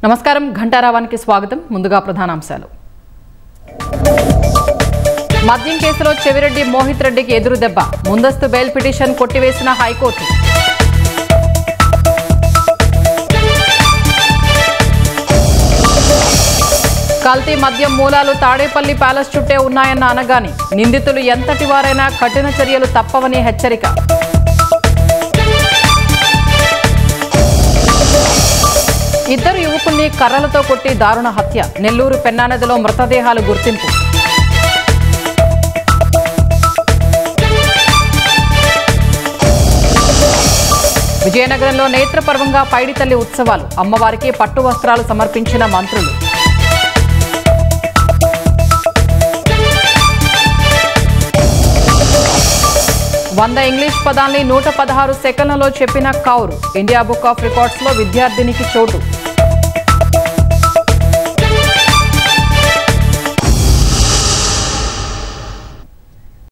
నమస్కారం ఘంటారావానికి స్వాగతం. ముందుగా ప్రధానాంశాలు. మద్యం కేసులో చెవిరెడ్డి మోహిత్ రెడ్డికి ఎదురు దెబ్బ. ముందస్తు బెయిల్ పిటిషన్ కొట్టివేసిన హైకోర్టు. కల్తీ మద్యం మూలాలు తాడేపల్లి ప్యాలెస్ చుట్టే ఉన్నాయన్న అనగాని. నిందితులు ఎంతటి వారైనా కఠిన చర్యలు తప్పవని హెచ్చరిక. ఇద్దరు యువకుల్ని కర్రలతో కొట్టి దారుణ హత్య. నెల్లూరు పెన్నానదిలో మృతదేహాలు గుర్తింపు. విజయనగరంలో నేత్రపర్వంగా పైడితల్లి ఉత్సవాలు. అమ్మవారికి పట్టు వస్త్రాలు సమర్పించిన మంత్రులు. వంద ఇంగ్లీష్ పదాల్ని 116 సెకన్లలో చెప్పిన Kaur. India book of records లో విద్యార్థినికి చోటు.